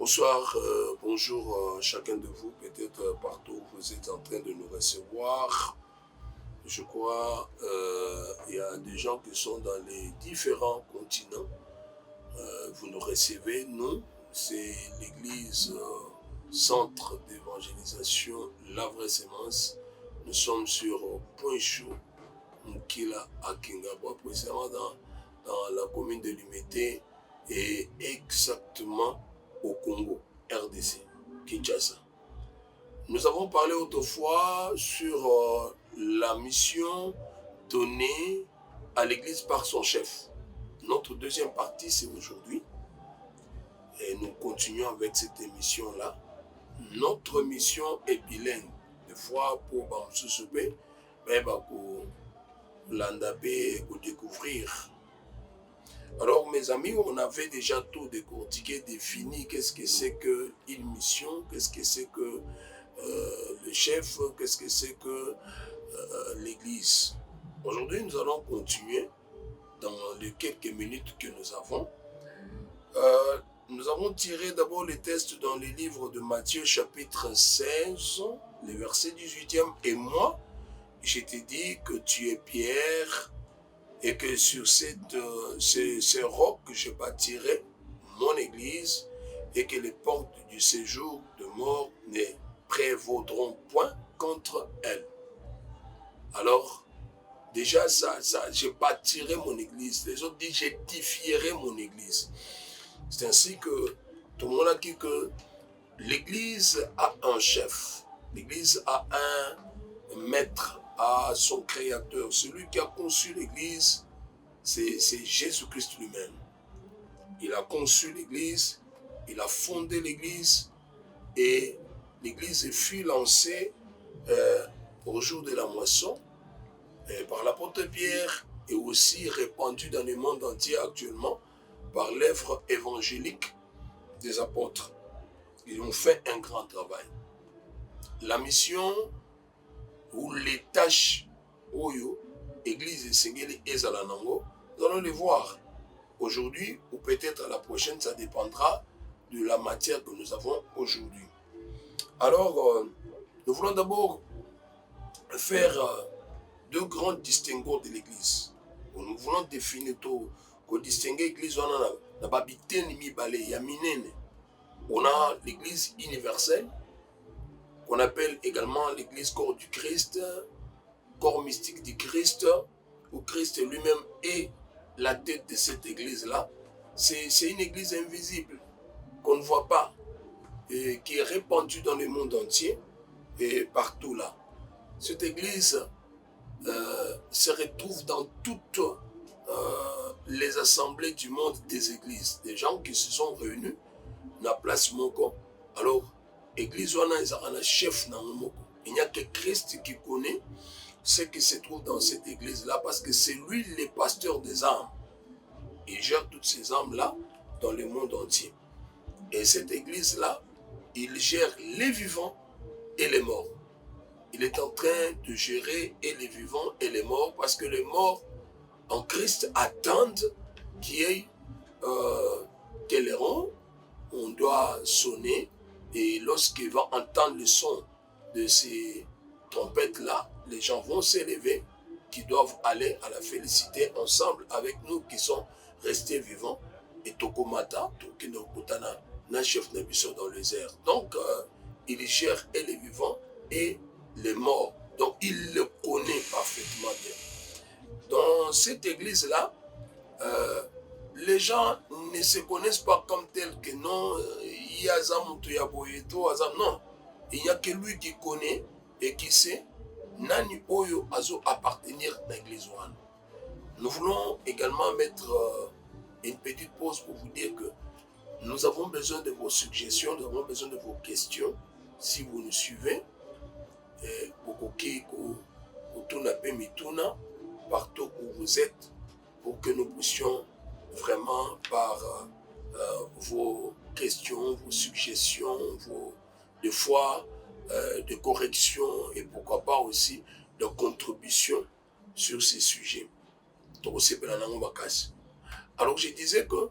Bonsoir, bonjour chacun de vous, peut-être partout où vous êtes en train de nous recevoir. Je crois il y a des gens qui sont dans les différents continents. Vous nous recevez, nous, c'est l'église centre d'évangélisation La Vraie Sémence. Nous sommes sur Point Chaud, Mukila à Kingabo, précisément dans la commune de Limete et exactement au Congo, RDC, Kinshasa. Nous avons parlé autrefois sur la mission donnée à l'église par son chef. Notre deuxième partie, c'est aujourd'hui. Et nous continuons avec cette émission-là. Notre mission est bilingue. Des fois, pour Bamsoussoupé, mais pour l'andapé, pour découvrir. Alors, mes amis, on avait déjà tout décortiqué, défini qu'est-ce que c'est qu'une mission, qu'est-ce que c'est que le chef, qu'est-ce que c'est que l'église. Aujourd'hui, nous allons continuer dans les quelques minutes que nous avons. Nous avons tiré d'abord les textes dans les livres de Matthieu chapitre 16, le verset 18e. Et moi, je t'ai dit que tu es Pierre et que sur ce roc que je bâtirai mon église et que les portes du séjour de mort ne prévaudront point contre elle. Alors, déjà, je bâtirai mon église. Les autres disent, j'édifierai mon église. C'est ainsi que tout le monde a dit que l'église a un chef. L'église a un maître, a son créateur. Celui qui a conçu l'église, c'est Jésus-Christ lui-même. Il a conçu l'église, il a fondé l'église et l'église fut lancée au jour de la moisson par l'apôtre Pierre et aussi répandue dans le monde entier actuellement par l'œuvre évangélique des apôtres. Ils ont fait un grand travail. La mission ou les tâches Oyo, Église et Sengeli et Zalanango, nous allons les voir aujourd'hui ou peut-être à la prochaine, ça dépendra de la matière que nous avons aujourd'hui. Alors, nous voulons d'abord faire deux grands distinguos de l'Église. Nous voulons définir tout, que distinguer l'Église, on a on a l'Église universelle, qu'on appelle également l'Église corps du Christ, corps mystique du Christ, où Christ lui-même est la tête de cette Église-là. C'est une Église invisible, qu'on ne voit pas, et qui est répandue dans le monde entier et partout là. Cette Église se retrouve dans toutes les assemblées du monde des églises, des gens qui se sont réunis dans la place Moko. Alors, l'église on a un chef dans Moko. Il n'y a que Christ qui connaît ce qui se trouve dans cette église-là parce que c'est lui le pasteur des âmes. Il gère toutes ces âmes-là dans le monde entier. Et cette église-là, il gère les vivants et les morts. Il est en train de gérer et les vivants et les morts parce que les morts en Christ attendent qu'il y ait quel rond on doit sonner et lorsqu'il va entendre le son de ces trompettes-là, les gens vont s'élever qui doivent aller à la félicité ensemble avec nous qui sont restés vivants et Tokomata, Tokinokutana, na chef Nabiso dans les airs. Donc, il gère et les vivants et les morts. Donc, il le connaît parfaitement bien. Dans cette église-là, les gens ne se connaissent pas comme tel que non, il y a non. Il n'y a que lui qui connaît et qui sait Nani Oyo Azo appartenir à l'église. Nous voulons également mettre une petite pause pour vous dire que nous avons besoin de vos suggestions, nous avons besoin de vos questions. Si vous nous suivez, partout où vous êtes, pour que nous puissions vraiment par vos questions, vos suggestions, des fois de corrections et pourquoi pas aussi de contributions sur ces sujets. Alors je disais que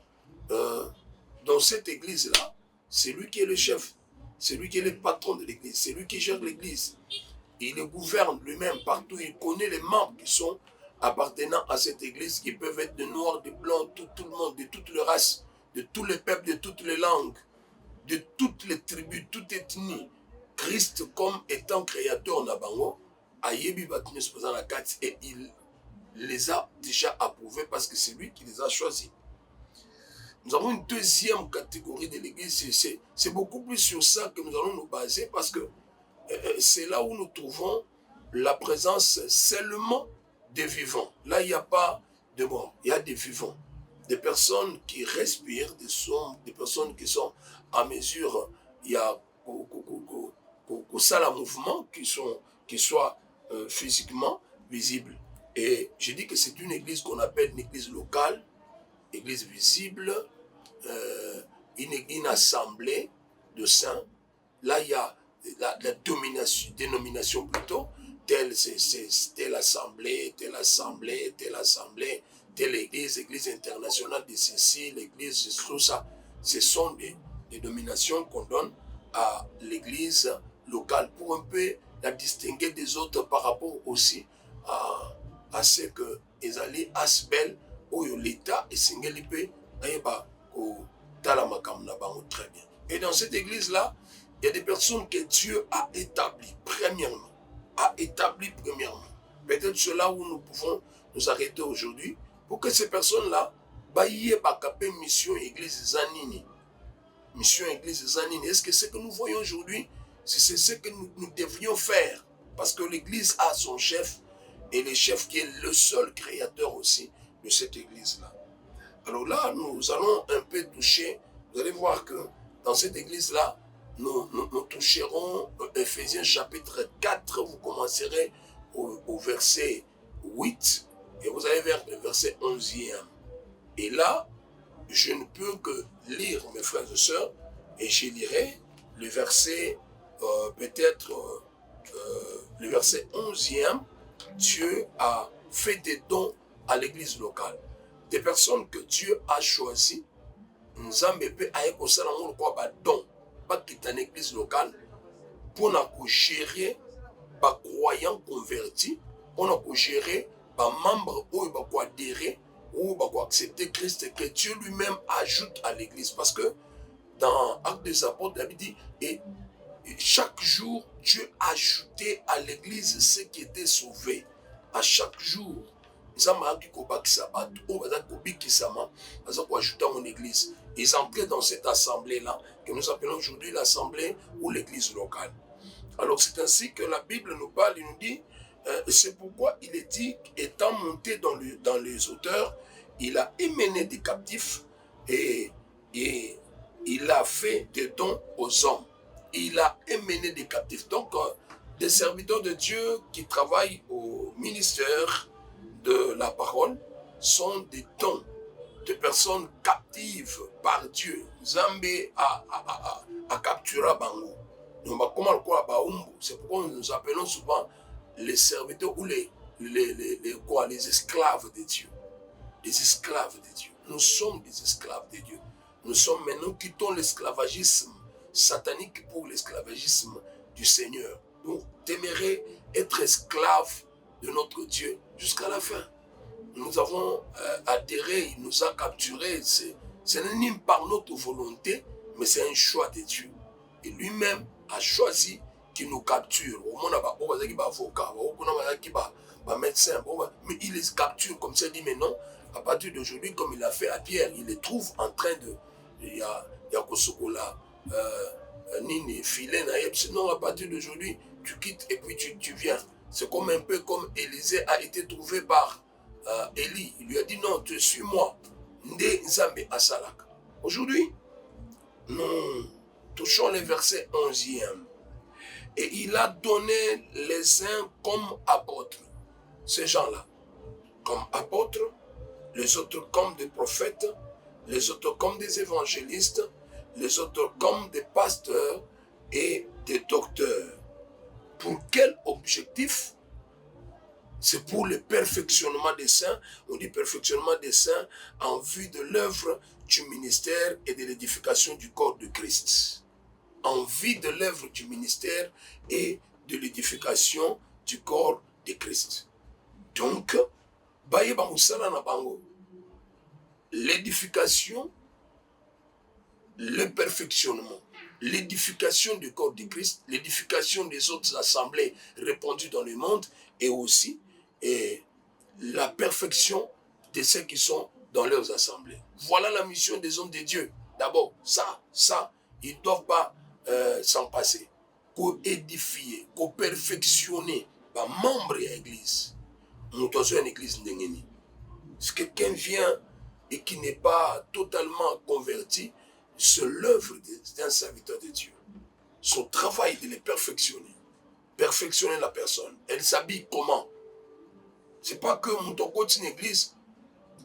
dans cette église-là, C'est lui qui est le chef. C'est lui qui est le patron de l'église. C'est lui qui gère l'église. Il le gouverne lui-même partout. Il connaît les membres qui sont appartenant à cette église, qui peuvent être de noirs, de blancs, tout le monde, de toutes les races, de tous les peuples, de toutes les langues, de toutes les tribus, toute ethnie. Christ, comme étant créateur Nabango, a yebi batine se posant la carte et il les a déjà approuvés parce que c'est lui qui les a choisis. Nous avons une deuxième catégorie de l'église. C'est beaucoup plus sur ça que nous allons nous baser parce que c'est là où nous trouvons la présence seulement des vivants. Là, il n'y a pas de morts, il y a des vivants. Des personnes qui respirent, des personnes qui sont à mesure, il y a ça la mouvement qui soit physiquement visible. Et je dis que c'est une église qu'on appelle une église locale, église visible, une assemblée de saints. Là, il y a la dénomination plutôt, telle assemblée, telle assemblée, telle assemblée, telle église, église internationale de ceci, l'église, tout ça. Ce sont des dénominations qu'on donne à l'église locale pour un peu la distinguer des autres par rapport aussi à ce que ezali aspect où l'État est singulier très bien. Et dans cette église-là, il y a des personnes que Dieu a établies premièrement. Peut-être c'est là où nous pouvons nous arrêter aujourd'hui pour que ces personnes-là baillent bakapé mission église Zanini. Mission église Zanini. Est-ce que ce que nous voyons aujourd'hui, c'est ce que nous devrions faire? Parce que l'église a son chef et le chef qui est le seul créateur aussi de cette église-là. Alors là, nous allons un peu toucher, vous allez voir que dans cette église-là, nous toucherons Ephésiens chapitre 4, vous commencerez au verset 8 et vous allez vers le verset 11e. Et là, je ne peux que lire, mes frères et sœurs, et je lirai le verset, le verset 11e. Dieu a fait des dons à l'église locale. Des personnes que Dieu a choisies, nous avons don, pas quitter une église locale, pour nous gérer les croyants convertis, pour nous gérer les membres où ils vont adhérer, où ils vont accepter Christ, que Dieu lui-même ajoute à l'église. Parce que dans Actes des Apôtres, David dit, et chaque jour, Dieu ajoutait à l'église ceux qui étaient sauvés. À chaque jour, ils entraient dans cette assemblée-là, que nous appelons aujourd'hui l'assemblée ou l'église locale. Alors c'est ainsi que la Bible nous parle, il nous dit, c'est pourquoi il est dit, étant monté dans les hauteurs, il a émené des captifs et il a fait des dons aux hommes. Il a émené des captifs. Donc, des serviteurs de Dieu qui travaillent au ministère de la parole sont des dons de personnes captives par Dieu. Zambé a capturé Bango. C'est pourquoi nous appelons souvent les serviteurs ou les esclaves de Dieu. Les esclaves de Dieu. Nous sommes des esclaves de Dieu. Nous sommes maintenant, quittons l'esclavagisme satanique pour l'esclavagisme du Seigneur. Nous t'aimerais être esclaves de notre Dieu jusqu'à la fin. Nous avons adhéré, il nous a capturés. Ce n'est pas par notre volonté, mais c'est un choix de Dieu. Et lui-même a choisi qu'il nous capture. Mais il les capture comme ça, il dit, mais non, à partir d'aujourd'hui, comme il a fait à Pierre, il les trouve en train de... Il y a Kosokola, Nini, Filène, sinon à partir d'aujourd'hui, tu quittes et puis tu viens. C'est comme un peu comme Élisée a été trouvé par Élie. Il lui a dit non, tu suis moi. Nde Nzambe Asalak. Aujourd'hui, nous touchons les versets 11e. Et il a donné les uns comme apôtres. Ces gens-là, comme apôtres, les autres comme des prophètes, les autres comme des évangélistes, les autres comme des pasteurs et des docteurs. Pour quel objectif? C'est pour le perfectionnement des saints. On dit perfectionnement des saints en vue de l'œuvre du ministère et de l'édification du corps de Christ. En vue de l'œuvre du ministère et de l'édification du corps de Christ. Donc, l'édification, le perfectionnement, l'édification du corps de Christ, l'édification des autres assemblées répandues dans le monde et aussi la perfection de ceux qui sont dans leurs assemblées. Voilà la mission des hommes de Dieu. D'abord, ça, ils ne doivent pas s'en passer. Pour édifier, pour perfectionner les membres de l'église. Nous sommes une église ndengeni. Si quelqu'un vient et qui n'est pas totalement converti, c'est l'œuvre d'un serviteur de Dieu. Son travail est de les perfectionner. Perfectionner la personne. Elle s'habille comment? C'est pas que mon toko une église,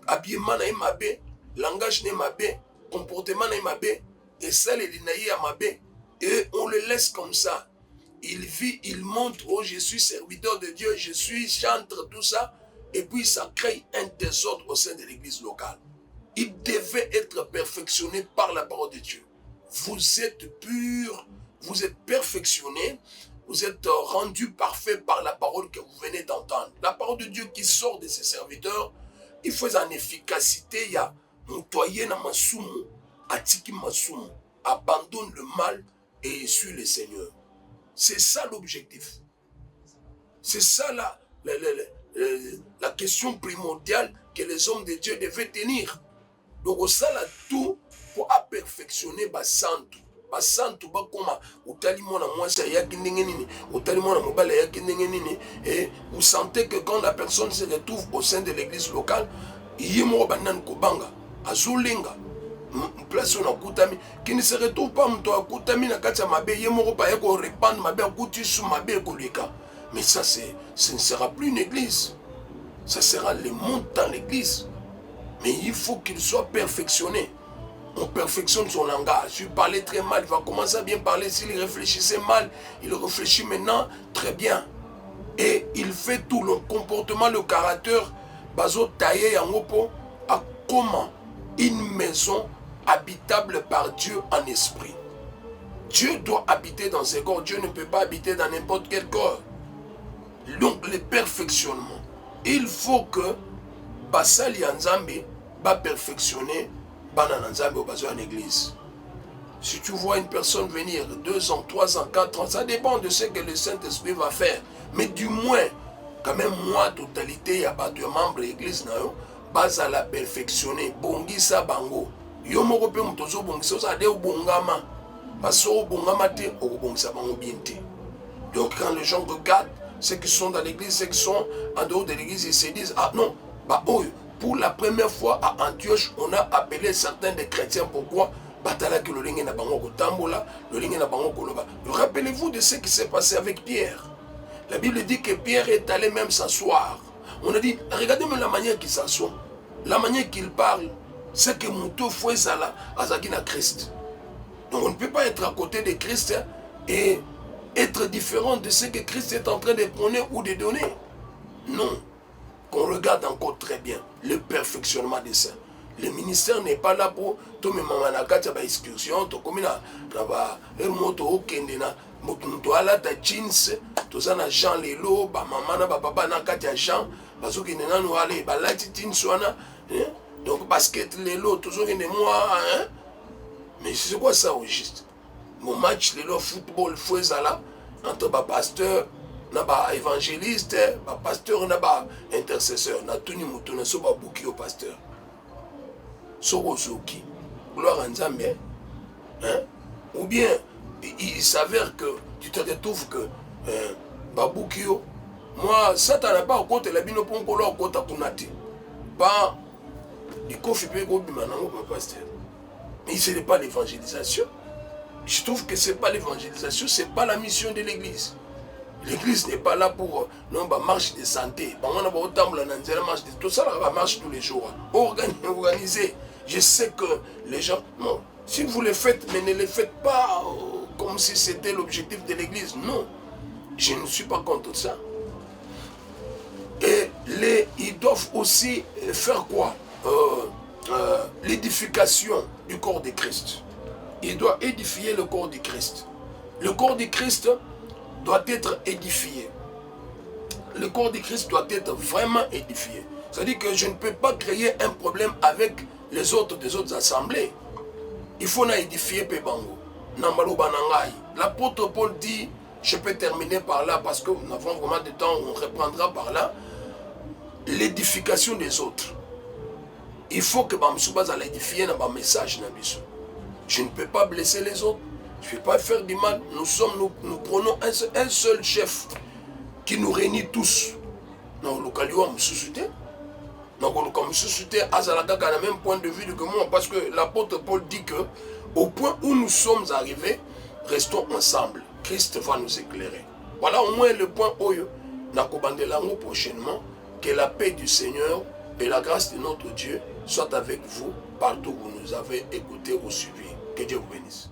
habillement n'est mabé, langage n'est mabé, comportement n'est mabé, et ça les dinaïs à mabé. Et on le laisse comme ça. Il vit, il montre, oh je suis serviteur de Dieu, je suis chantre, tout ça. Et puis ça crée un désordre au sein de l'église locale. Il devait être perfectionné par la parole de Dieu. Vous êtes pur, vous êtes perfectionné, vous êtes rendu parfait par la parole que vous venez d'entendre. La parole de Dieu qui sort de ses serviteurs, il faut en efficacité, il y a montoyer na masumu, atiki masumu, abandonne le mal et suis le Seigneur. C'est ça l'objectif. C'est ça la question primordiale que les hommes de Dieu devaient tenir. Donc ça là tout pour perfectionner basantu. Basantu bakoma utalimona mwasa yaki ndenge nini, utalimona mobala yaki ndenge nini, et vous sentez que quand la personne se retrouve au sein de l'église locale, yimo banan kobanga, azulinga. Place on a koutami qui ne se retrouve pas mto a koutami na kati ya mabe yemo pa yako répandre mabe a kouti sous mabe ko leka. Mais ça ce ne sera plus une église. Ça sera le monde dans l'église. Mais il faut qu'il soit perfectionné. On perfectionne son langage. Il parlait très mal, il va commencer à bien parler. S'il réfléchissait mal, il réfléchit maintenant très bien. Et il fait tout, le comportement, le caractère, bazo taillé en opo, à comment une maison habitable par Dieu en esprit. Dieu doit habiter dans ses corps. Dieu ne peut pas habiter dans n'importe quel corps. Donc le perfectionnement. Il faut que Basali Nzambe va perfectionner Banana Nzambe au besoin en église. Si tu vois une personne venir 2 ans, 3 ans, 4 ans, ça dépend de ce que le Saint-Esprit va faire. Mais du moins, quand même, moi, totalité, il y a pas de membres de l'église, base à la perfectionner. Bongisa bango. Yo moko pe mutozo bongisa, ça de bongama. Parce que bongama te, o bongisa bango bien te. Donc quand les gens regardent, ceux qui sont dans l'église, ceux qui sont en dehors de l'église, ils se disent, ah non, bah oh, pour la première fois à Antioche, on a appelé certains des chrétiens. Pourquoi? Rappelez-vous de ce qui s'est passé avec Pierre. La Bible dit que Pierre est allé même s'asseoir. On a dit, regardez-moi la manière qu'il s'assoit. La manière qu'il parle, c'est que Moutou Fouezala Azagina Christ. Donc on ne peut pas être à côté de Christ et être différent de ce que Christ est en train de prôner ou de donner. Non. Qu'on regarde encore très bien le perfectionnement des saints. Le ministère n'est pas là pour tout me mamanakati ba excursion to komina raba moto okendena moto ala ta jeans to sana Jean lelo ba maman na ba papa na kati ya Jean bazoki nena no ale ba lati jeans wana donc basket lelo toujours ne moi hein. Mais c'est quoi ça au juste? Mon match lelo football fouezala entre ba pasteur na ba évangéliste, ba pasteur na ba intercesseur na tuni mutu na so ba buki au pasteur. Sorozoki, gloire à Nzambe, hein? Ou bien il s'avère que tu te retrouves que Babukio, moi ça t'en a pas au côté la bino ponko là au côté kunati, pas il confie pas go bimanango comme pasteur. Mais ce n'est pas l'évangélisation. Je trouve que c'est pas l'évangélisation, c'est pas la mission de l'église. L'église n'est pas là pour non bah marche de santé. On a autant la marche de tout ça la marche tous les jours. Organisé. Je sais que les gens non. Si vous le faites, mais ne le faites pas comme si c'était l'objectif de l'église. Non. Je ne suis pas contre ça. Et ils doivent aussi faire quoi? L'édification du corps de Christ. Il doit édifier le corps de Christ. Le corps de Christ doit être édifié. Le corps de Christ doit être vraiment édifié. C'est-à-dire que je ne peux pas créer un problème avec les autres des autres assemblées. Il faut édifier Pébango. L'apôtre Paul dit, je peux terminer par là parce que nous avons vraiment de temps, on reprendra par là, l'édification des autres. Il faut que Bamsouba à l'édifier dans un message. Je ne peux pas blesser les autres. Je ne peux pas faire du mal. Nous prenons un seul chef qui nous réunit tous. Nous le même point de vue que moi. Parce que l'apôtre Paul dit que au point où nous sommes arrivés, restons ensemble. Christ va nous éclairer. Voilà au moins le point où nous prochainement. Que la paix du Seigneur et la grâce de notre Dieu soit avec vous partout où vous nous avez écouté ou suivi. Que Dieu vous bénisse.